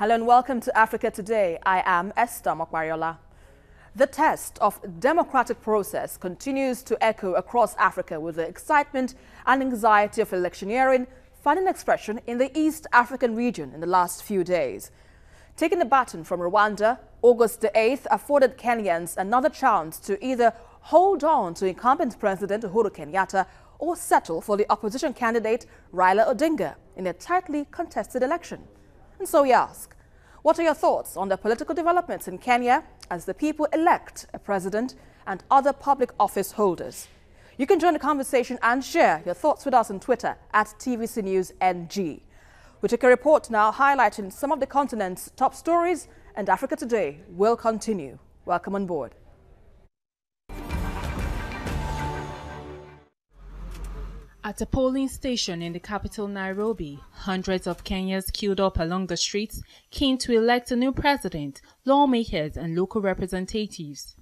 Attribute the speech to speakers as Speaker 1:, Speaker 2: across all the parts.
Speaker 1: Hello and welcome to Africa Today. I am Esther Mokwariola. The test of democratic process continues to echo across Africa, with the excitement and anxiety of electioneering finding expression in the East African region in the last few days. Taking the baton from Rwanda, August the 8th afforded Kenyans another chance to either hold on to incumbent President Uhuru Kenyatta or settle for the opposition candidate Raila Odinga in a tightly contested election. And so we ask, what are your thoughts on the political developments in Kenya as the people elect a president and other public office holders? You can join the conversation and share your thoughts with us on Twitter at TVC News NG. We take a report now highlighting some of the continent's top stories, and Africa Today will continue. Welcome on board.
Speaker 2: At a polling station in the capital Nairobi, hundreds of Kenyans queued up along the streets, keen to elect a new president, lawmakers and local representatives.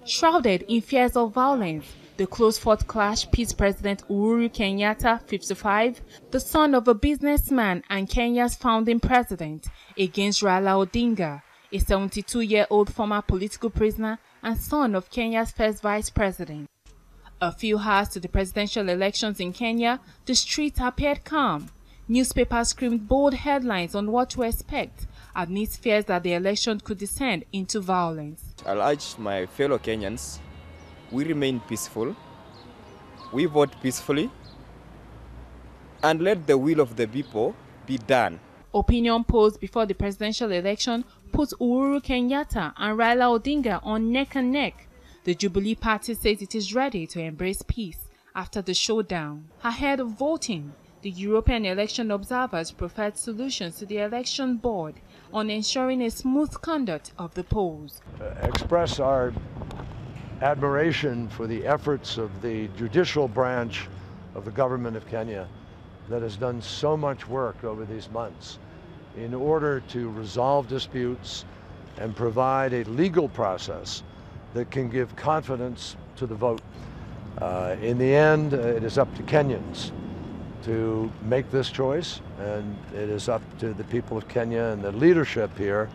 Speaker 2: Shrouded in fears of violence, the close-fought clash pits President Uhuru Kenyatta, 55, the son of a businessman and Kenya's founding president, against Raila Odinga, a 72-year-old former political prisoner and son of Kenya's first vice president. A few hours to the presidential elections in Kenya, the streets appeared calm. Newspapers screamed bold headlines on what to expect, amidst fears that the election could descend into violence.
Speaker 3: I'll urge my fellow Kenyans, we remain peaceful, we vote peacefully, and let the will of the people be done.
Speaker 2: Opinion polls before the presidential election put Uhuru Kenyatta and Raila Odinga on neck and neck. The Jubilee Party says it is ready to embrace peace after the showdown. Ahead of voting, the European election observers preferred solutions to the election board on ensuring a smooth conduct of the polls.
Speaker 4: Express our admiration for the efforts of the judicial branch of the government of Kenya that has done so much work over these months in order to resolve disputes and provide a legal process that can give confidence to the vote. In the end, it is up to Kenyans to make this choice, and it is up to the people of Kenya and the leadership here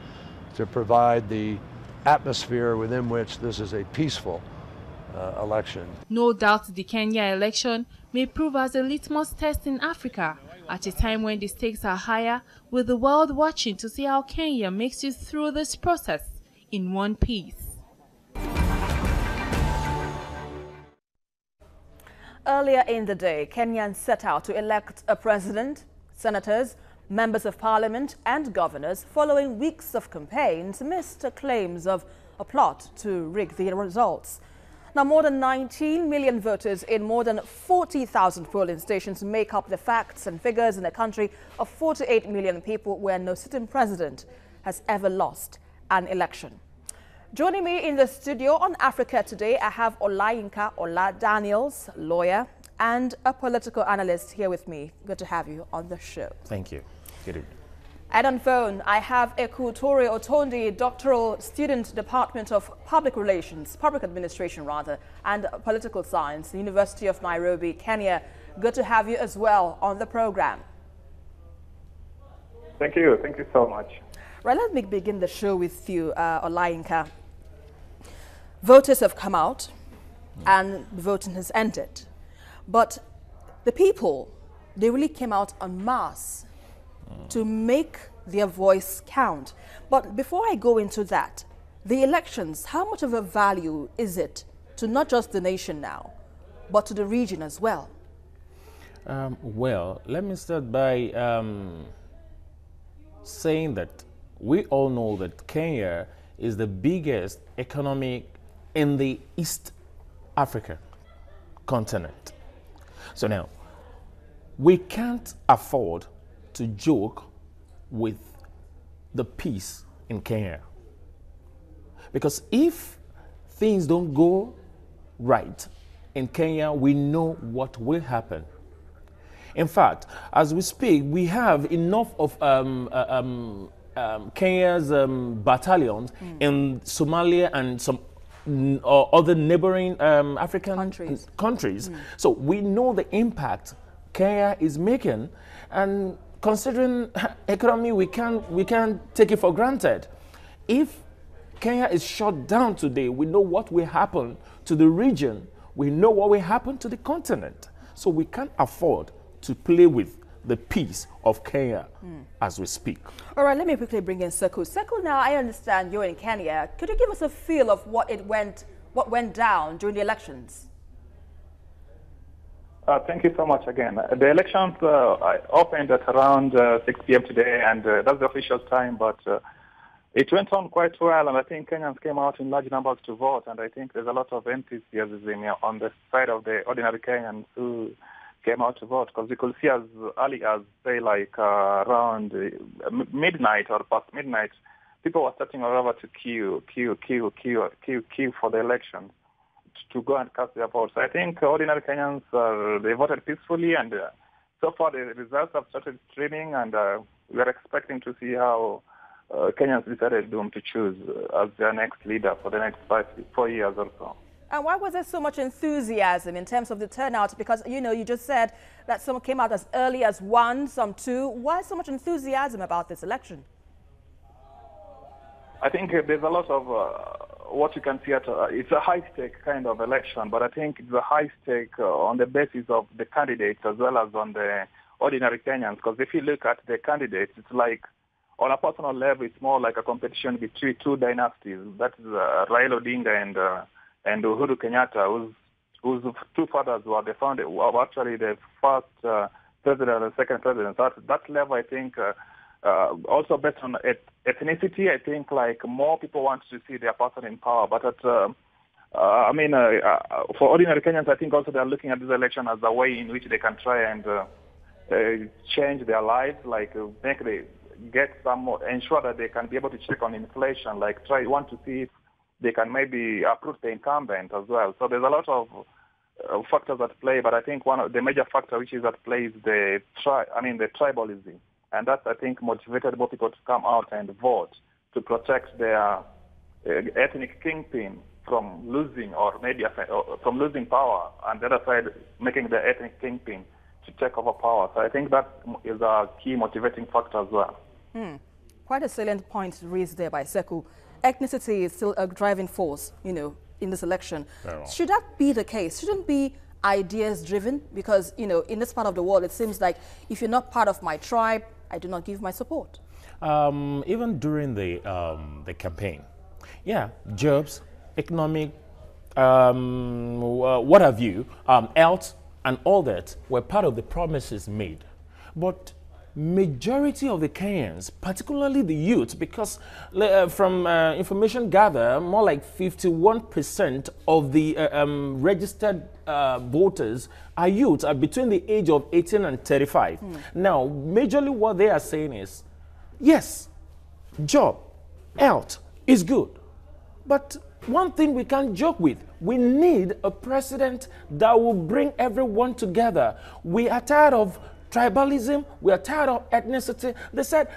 Speaker 4: to provide the atmosphere within which this is a peaceful election.
Speaker 2: No doubt the Kenya election may prove as a litmus test in Africa at a time when the stakes are higher, with the world watching to see how Kenya makes it through this process in one piece.
Speaker 1: Earlier in the day, Kenyans set out to elect a president, senators, members of parliament and governors following weeks of campaigns amidst claims of a plot to rig the results. Now, more than 19 million voters in more than 40,000 polling stations make up the facts and figures in a country of 48 million people where no sitting president has ever lost an election. Joining me in the studio on Africa Today, I have Olayinka Ola Daniels, lawyer and a political analyst here with me. Good to have you on the show.
Speaker 5: Thank you. Good evening.
Speaker 1: And on phone, I have Ekutore Otondi, doctoral student, Department of Public Relations, Public Administration rather, and Political Science, University of Nairobi, Kenya. Good to have you as well on the program.
Speaker 6: Thank you. Thank you so much.
Speaker 1: Right, let me begin the show with you, Olayinka. Voters have come out and the voting has ended. But the people, they really came out en masse to make their voice count. But before I go into that, the elections, how much of a value is it to not just the nation now, but to the region as well?
Speaker 5: Well, let me start by saying that we all know that Kenya is the biggest economy in the East Africa continent. So now, we can't afford to joke with the peace in Kenya. Because if things don't go right in Kenya, we know what will happen. In fact, as we speak, we have enough of Kenya's battalions in Somalia and some other neighboring African countries. So we know the impact Kenya is making, and considering economy, we can't take it for granted. If Kenya is shut down today, we know what will happen to the region. We know what will happen to the continent. So we can't afford to play with the peace of Kenya as we speak.
Speaker 1: All right, let me quickly bring in Sekou. Sekou, now I understand you're in Kenya. Could you give us a feel of what went down during the elections?
Speaker 6: Thank you so much again. The elections opened at around 6 p.m. today, and that's the official time, but it went on quite well, and I think Kenyans came out in large numbers to vote, and I think there's a lot of enthusiasm on the side of the ordinary Kenyans who came out to vote, because we could see as early as, say, like around midnight or past midnight, people were starting all over to queue for the election to go and cast their votes. I think ordinary Kenyans, they voted peacefully, and so far the results have started streaming, and we are expecting to see how Kenyans decided to choose as their next leader for the next 4 years or so.
Speaker 1: And why was there so much enthusiasm in terms of the turnout? Because, you know, you just said that some came out as early as 1, some 2. Why so much enthusiasm about this election?
Speaker 6: I think there's a lot of what you can see at it's a high-stake kind of election, but I think it's a high-stake on the basis of the candidates as well as on the ordinary Kenyans. Because if you look at the candidates, it's like, on a personal level, it's more like a competition between two dynasties. That is Raila Odinga and Uhuru Kenyatta, whose two fathers were actually the first president and the second president. So at that level, I think, also based on ethnicity, I think like more people want to see their person in power. But for ordinary Kenyans, I think also they're looking at this election as a way in which they can try and change their lives, like ensure that they can be able to check on inflation, want to see if they can maybe approve the incumbent as well. So there's a lot of factors at play, but I think one of the major factor which is at play is the tribalism. And that, I think, motivated more people to come out and vote to protect their ethnic kingpin from losing from losing power, and the other side making the ethnic kingpin to take over power. So I think that is a key motivating factor as well.
Speaker 1: Quite a salient point raised there by Sekou. Ethnicity is still a driving force, you know, in this election. Should that be the case? Shouldn't be ideas driven? Because, you know, in this part of the world, it seems like if you're not part of my tribe, I do not give my support.
Speaker 5: Even during the campaign, yeah, jobs, economic, what have you, health, and all that were part of the promises made. But majority of the Kenyans, particularly the youth, because from information gathered, more like 51% of the registered voters are youth, are between the age of 18 and 35. Now, majorly what they are saying is, yes, job, health is good, but one thing we can't joke with, we need a president that will bring everyone together. We are tired of tribalism, we are tired of ethnicity. They said,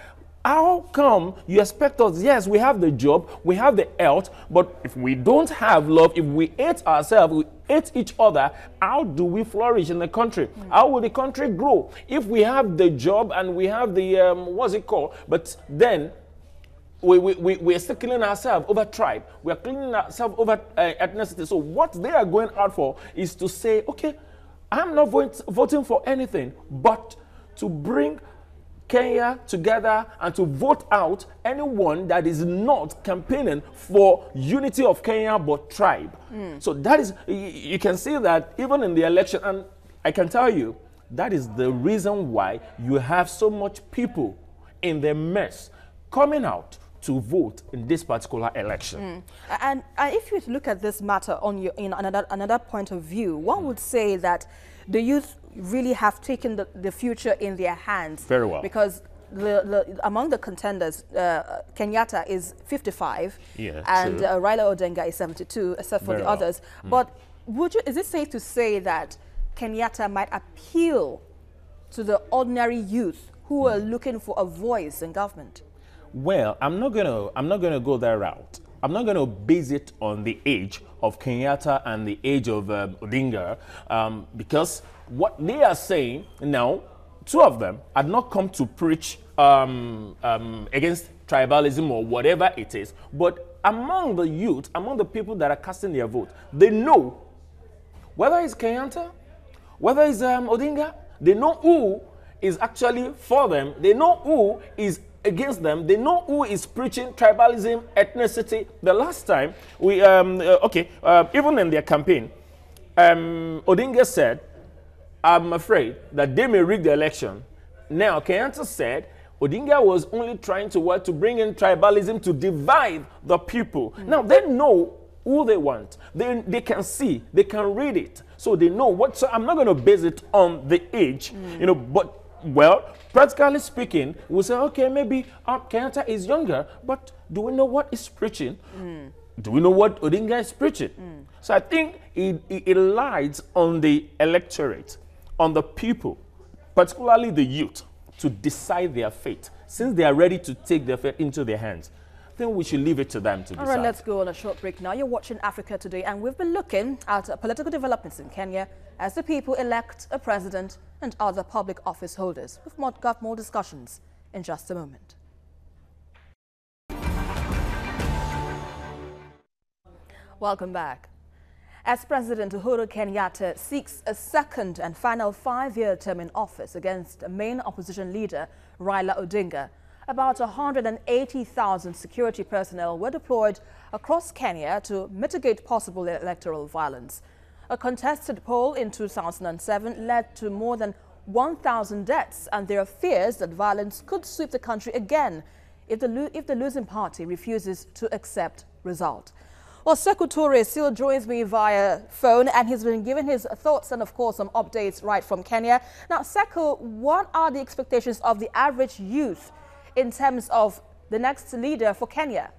Speaker 5: how come you expect us? Yes, we have the job, we have the health, but if we don't have love, if we hate ourselves, we hate each other, how do we flourish in the country? How will the country grow? If we have the job and we have the, what's it called? But then we are still killing ourselves over tribe. We are killing ourselves over ethnicity. So what they are going out for is to say, okay, I'm not voting for anything, but to bring Kenya together and to vote out anyone that is not campaigning for unity of Kenya but tribe. So that is, you can see that even in the election, and I can tell you, that is the reason why you have so much people in the mess coming out to vote in this particular election.
Speaker 1: And if you look at this matter in another point of view, one would say that the youth really have taken the future in their hands.
Speaker 5: Very well.
Speaker 1: Because among the contenders, Kenyatta is 55, and Raila Odinga is 72, except for the others. But is it safe to say that Kenyatta might appeal to the ordinary youth who are looking for a voice in government?
Speaker 5: Well, I'm not gonna go that route. I'm not going to base it on the age of Kenyatta and the age of Odinga, because what they are saying now, two of them had not come to preach against tribalism or whatever it is, but among the youth, among the people that are casting their vote, they know whether it's Kenyatta, whether it's Odinga, they know who is actually for them, they know who is against them, they know who is preaching tribalism, ethnicity. The last time, even in their campaign, Odinga said, I'm afraid that they may rig the election. Now, Kenyatta said, Odinga was only trying to work to bring in tribalism to divide the people. Now, they know who they want. They can see, they can read it. So they know what, so I'm not going to base it on the age, you know, but, well, practically speaking, we'll say, okay, maybe Kenyatta is younger, but do we know what he's preaching? Do we know what Odinga is preaching? So I think it lies on the electorate, on the people, particularly the youth, to decide their fate. Since they are ready to take their fate into their hands, then we should leave it to them to decide.
Speaker 1: All right, let's go on a short break now. You're watching Africa Today, and we've been looking at political developments in Kenya as the people elect a president and other public office holders. We've got more discussions in just a moment. Welcome back. As President Uhuru Kenyatta seeks a second and final 5-year term in office against main opposition leader Raila Odinga, about 180,000 security personnel were deployed across Kenya to mitigate possible electoral violence. A contested poll in 2007 led to more than 1,000 deaths, and there are fears that violence could sweep the country again if the losing party refuses to accept result. Well, Sekou Toure still joins me via phone, and he's been giving his thoughts and, of course, some updates right from Kenya. Now, Sekou, what are the expectations of the average youth in terms of the next leader for Kenya?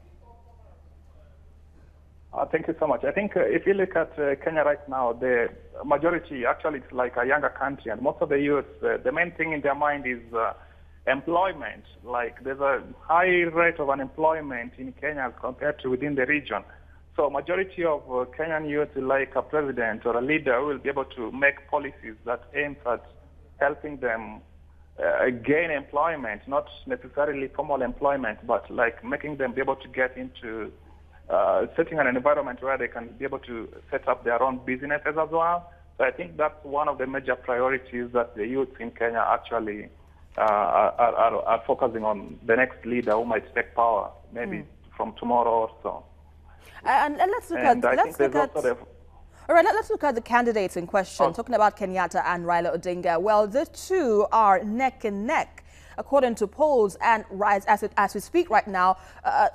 Speaker 6: Thank you so much. I think if you look at Kenya right now, the majority, actually it's like a younger country, and most of the youth, the main thing in their mind is employment. Like there's a high rate of unemployment in Kenya compared to within the region. So majority of Kenyan youth like a president or a leader who will be able to make policies that aims at helping them gain employment, not necessarily formal employment, but like making them be able to get into setting an environment where they can be able to set up their own businesses as well. So I think that's one of the major priorities that the youth in Kenya actually are focusing on, the next leader who might take power, maybe from tomorrow or so.
Speaker 1: And let's look at all right, let's look at the candidates in question. Talking about Kenyatta and Raila Odinga. Well, the two are neck and neck, according to polls. And as we speak right now,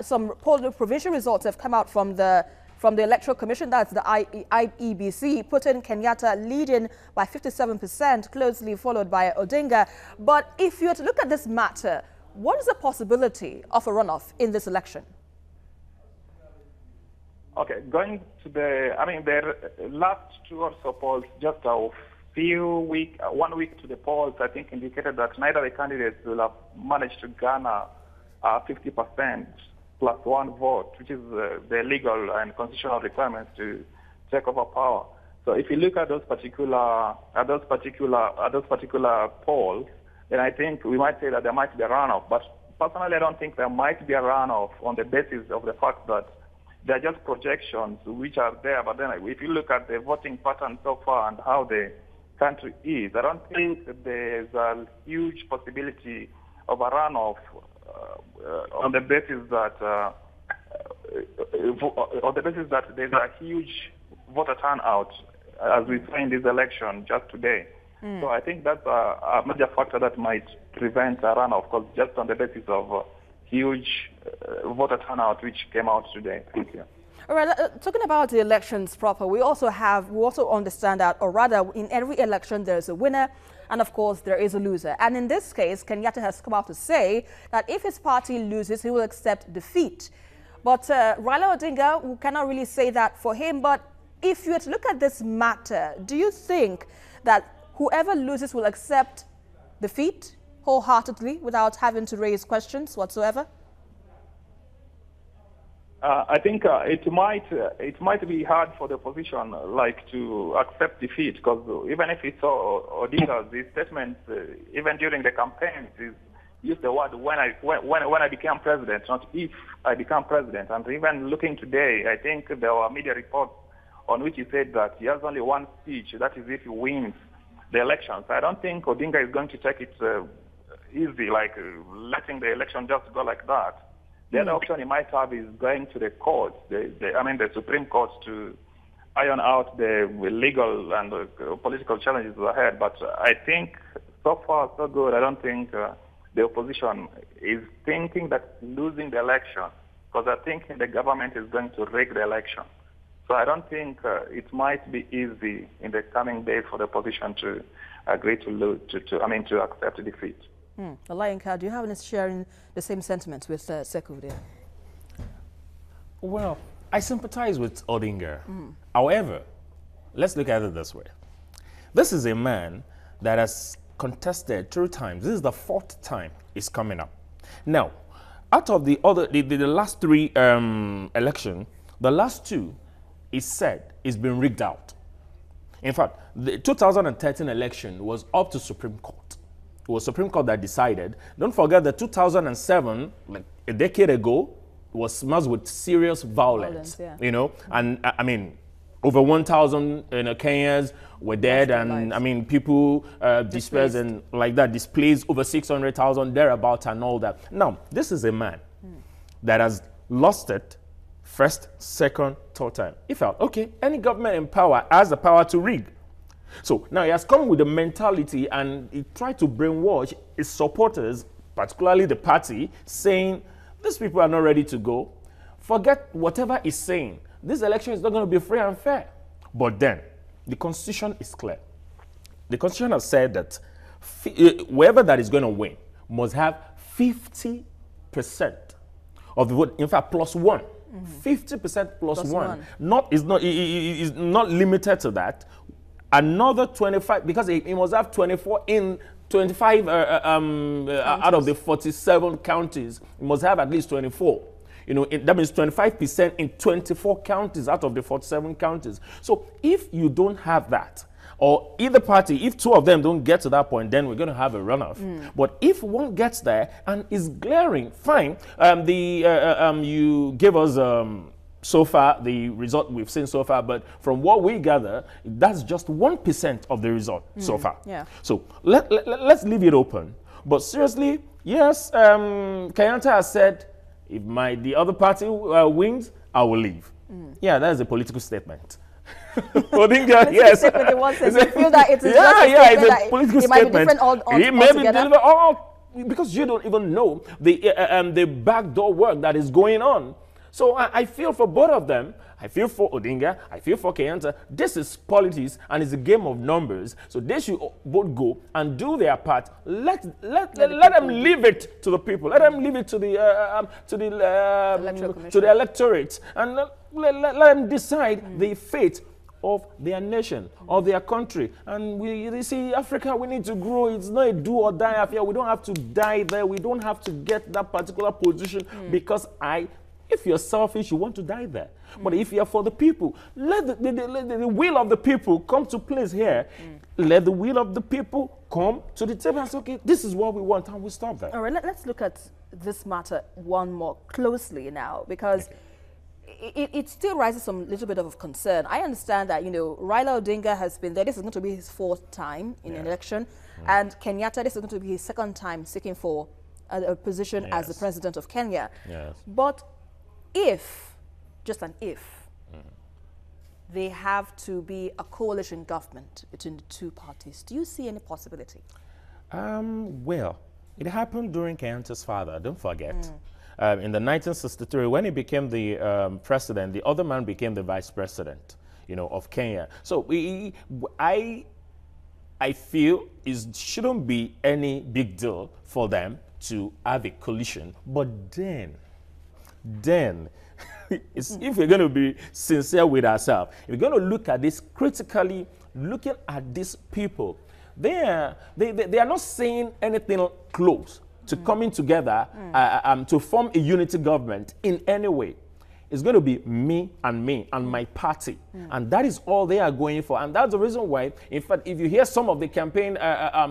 Speaker 1: some provincial results have come out from the Electoral Commission, that's the IEBC, putting Kenyatta leading by 57%, closely followed by Odinga. But if you were to look at this matter, what is the possibility of a runoff in this election?
Speaker 6: Okay, going to the last two or so polls, just a few weeks, 1 week to the polls, I think indicated that neither the candidates will have managed to garner 50% plus one vote, which is the legal and constitutional requirements to take over power. So if you look at those particular polls, then I think we might say that there might be a runoff. But personally, I don't think there might be a runoff on the basis of the fact that they're just projections which are there. But then if you look at the voting pattern so far and how the country is, I don't think there's a huge possibility of a runoff on the basis that there's a huge voter turnout, as we saw in this election just today. So I think that's a major factor that might prevent a runoff, because just on the basis of huge voter turnout which came out today. Thank you.
Speaker 1: All right, talking about the elections proper, we also understand that, or rather, in every election there is a winner, and of course there is a loser. And in this case, Kenyatta has come out to say that if his party loses, he will accept defeat. But Raila Odinga, we cannot really say that for him. But if you were to look at this matter, do you think that whoever loses will accept defeat wholeheartedly without having to raise questions whatsoever?
Speaker 6: I think it might be hard for the opposition like to accept defeat, because even if it's Odinga's these statements, even during the campaigns, is use the word when I became president, not if I become president. And even looking today, I think there were media reports on which he said that he has only one speech, that is if he wins the elections. I don't think Odinga is going to take it easy, like letting the election just go like that. The other option he might have is going to the court, the Supreme Court, to iron out the legal and political challenges ahead. But I think so far so good. I don't think the opposition is thinking that losing the election, because I think the government is going to rig the election. So I don't think it might be easy in the coming days for the opposition to agree to accept defeat.
Speaker 1: Olayinka, do you have any sharing the same sentiments with Sekou there?
Speaker 5: Well, I sympathize with Odinga. However, let's look at it this way. This is a man that has contested 3 times. This is the 4th time he's coming up. Now, out of the last 3 elections, the last 2, is said, is been rigged out. In fact, the 2013 election was up to Supreme Court. It was Supreme Court that decided. Don't forget that 2007, like a decade ago, was marked with serious violence. Yeah. You know, and I mean, over 1,000 Kenyans were dead, and I mean, people dispersed and like that, displaced, over 600,000 thereabouts and all that. Now, this is a man that has lost it 1st, 2nd, 3rd time. He felt, okay, any government in power has the power to rig. So now he has come with the mentality, and he tried to brainwash his supporters, particularly the party, saying, these people are not ready to go. Forget whatever he's saying. This election is not going to be free and fair. But then, the Constitution is clear. The Constitution has said that whoever that is going to win must have 50% of the vote. In fact, +1. 50% plus one. Is not limited to that. Another 25, because he must have 25 out of the 47 counties. He must have at least 24. You know, that means 25% in 24 counties out of the 47 counties. So if you don't have that, or either party, if 2 of them don't get to that point, then we're going to have a runoff. But if one gets there and is glaring, fine. You give us so far the result we've seen so far, but from what we gather, that's just 1% of the result so far. Yeah. So let's leave it open. But seriously, yes, Kenyatta has said, if the other party wins, I will leave. Yeah, that is a political statement. Odinga, yes. You feel that it's a political statement. It might be different because you don't even know the backdoor work that is going on. So I feel for both of them. I feel for Odinga. I feel for Kenyatta. This is politics, and it's a game of numbers. So they should both go and do their part. Let them leave it to the people. Let them leave it to the electorate, and let them decide the fate of their nation, of their country. And we see, Africa, we need to grow. It's not a do or die affair. We don't have to die there. We don't have to get that particular position because if you're selfish, you want to die there. But if you're for the people, let the will of the people come to place here. Let the will of the people come to the table and say, okay, this is what we want, and we stop that. All
Speaker 1: right, let's look at this matter one more closely now, because it still raises some little bit of concern. I understand that, you know, Raila Odinga has been there. This is going to be his 4th time in an election. And Kenyatta, this is going to be his 2nd time seeking for a position as the president of Kenya. But if, just an if, they have to be a coalition government between the 2 parties, do you see any possibility?
Speaker 5: Well, it happened during Kenyatta's father, don't forget. In the 1963, when he became the president, the other man became the vice president, you know, of Kenya. So I feel it shouldn't be any big deal for them to have a coalition. But then, if we're going to be sincere with ourselves, if we're going to look at this critically, looking at these people, they are not saying anything close to coming together to form a unity government in any way. It's going to be me and my party. And that is all they are going for. And that's the reason why, in fact, if you hear some of the campaign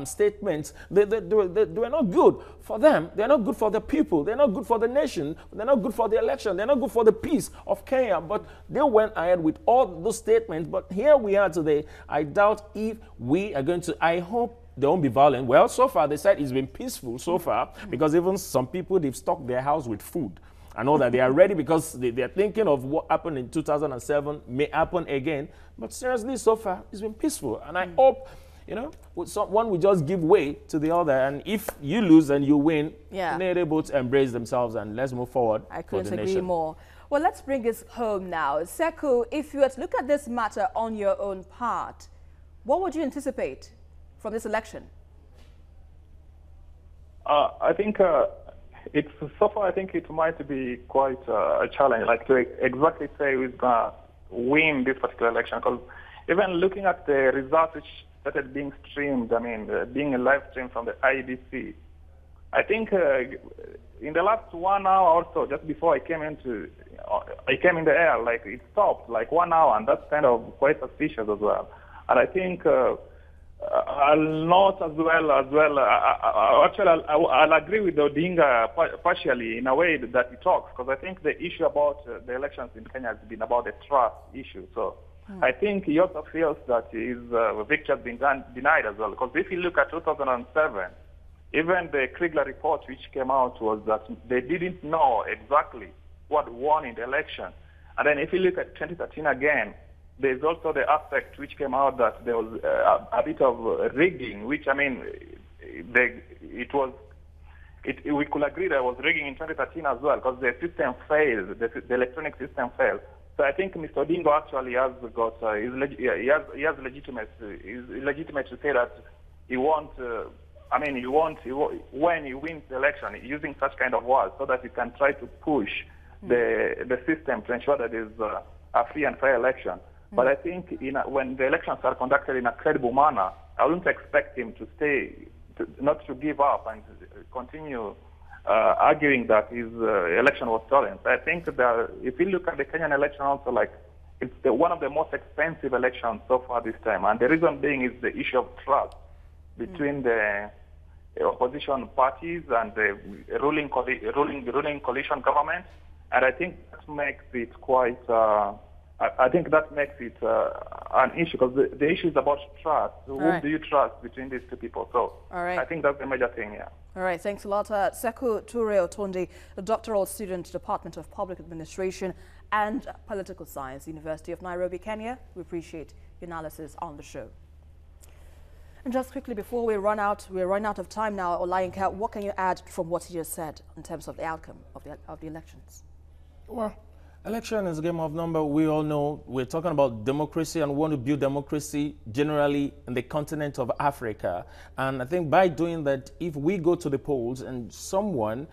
Speaker 5: statements, they are not good for them. They're not good for the people. They're not good for the nation. They're not good for the election. They're not good for the peace of Kenya. But they went ahead with all those statements. But here we are today. I doubt if we are going to, I hope they won't be violent. Well, so far, they said it's been peaceful so far, because even some people, they've stocked their house with food. I know that they are ready because they are thinking of what happened in 2007 may happen again. But seriously, so far, it's been peaceful. And I hope, you know, one will just give way to the other. And if you lose and you win, they're able to embrace themselves and let's move forward.
Speaker 1: I couldn't agree more. Well, let's bring this home now. Sekou, if you were to look at this matter on your own part, what would you anticipate from this election?
Speaker 6: I think so far, I think it might be quite a challenge, like to exactly say who's going to win this particular election. Because even looking at the results which started being streamed, I mean, being a live stream from the IEBC, I think in the last 1 hour or so, just before I came in the air, like it stopped like 1 hour, and that's kind of quite suspicious as well. And I think I'll note as well. Actually, I'll agree with Odinga partially in a way that he talks, because I think the issue about the elections in Kenya has been about the trust issue. So I think he also feels that his victory has been denied as well. Because if you look at 2007, even the Kriegler report which came out was that they didn't know exactly what won in the election. And then if you look at 2013 again, there's also the aspect which came out that there was a bit of rigging, which, I mean, we could agree there was rigging in 2013 as well, because the system failed, the electronic system failed. So I think Mr. Odinga actually has got, he has legitimate to say that he won't, when he wins the election, using such kind of words, so that he can try to push the system to ensure that there's a free and fair election. But I think when the elections are conducted in a credible manner, I wouldn't expect him to not to give up and continue arguing that his election was stolen. I think that if you look at the Kenyan election also, like, it's one of the most expensive elections so far this time. And the reason being is the issue of trust between the opposition parties and the ruling coalition government. And I think that makes it quite... I think that makes it an issue, because the issue is about trust. Whom do you trust between these two people? So I think that's the major thing, yeah.
Speaker 1: All right, thanks a lot. Sekou Toure Otondi, a doctoral student, Department of Public Administration and Political Science, University of Nairobi, Kenya. We appreciate your analysis on the show. And just quickly, before we're run out of time now, Olayinka, what can you add from what you just said in terms of the outcome of the elections? Well,
Speaker 5: election is a game of number. We all know we're talking about democracy and want to build democracy generally in the continent of Africa. And I think by doing that, if we go to the polls and someone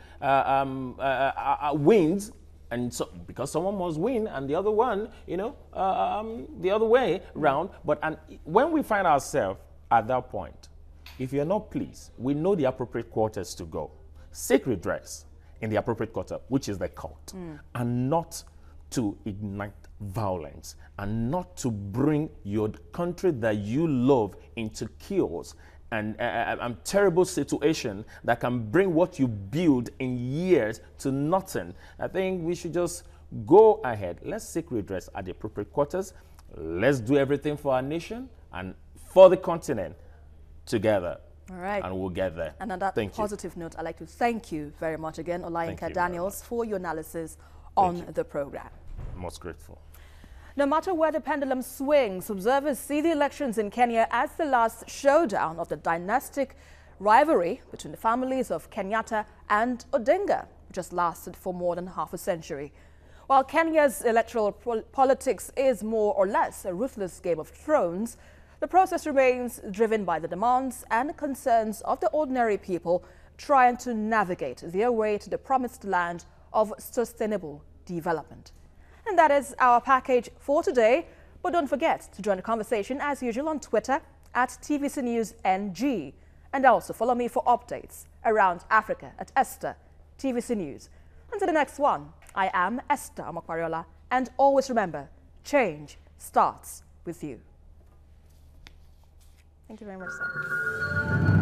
Speaker 5: wins, and so because someone must win and the other one, the other way round. But when we find ourselves at that point, if you're not pleased, we know the appropriate quarters to go. Seek redress in the appropriate quarter, which is the court, and not to ignite violence, and not to bring your country that you love into chaos and terrible situation that can bring what you build in years to nothing. I think we should just go ahead. Let's seek redress at the appropriate quarters. Let's do everything for our nation and for the continent together.
Speaker 1: All right.
Speaker 5: And we'll get there.
Speaker 1: And on that positive note, I'd like to thank you very much again, Olayinka Daniels, for your analysis on the program.
Speaker 5: Most grateful.
Speaker 1: No matter where the pendulum swings, observers see the elections in Kenya as the last showdown of the dynastic rivalry between the families of Kenyatta and Odinga, which has lasted for more than half a century. While Kenya's electoral politics is more or less a ruthless game of thrones, the process remains driven by the demands and concerns of the ordinary people trying to navigate their way to the promised land of sustainable development. And that is our package for today. But don't forget to join the conversation as usual on Twitter at TVC News NG. And also follow me for updates around Africa at Esther TVC News. Until the next one, I am Esther Amakwariola, and always remember, change starts with you. Thank you very much, sir.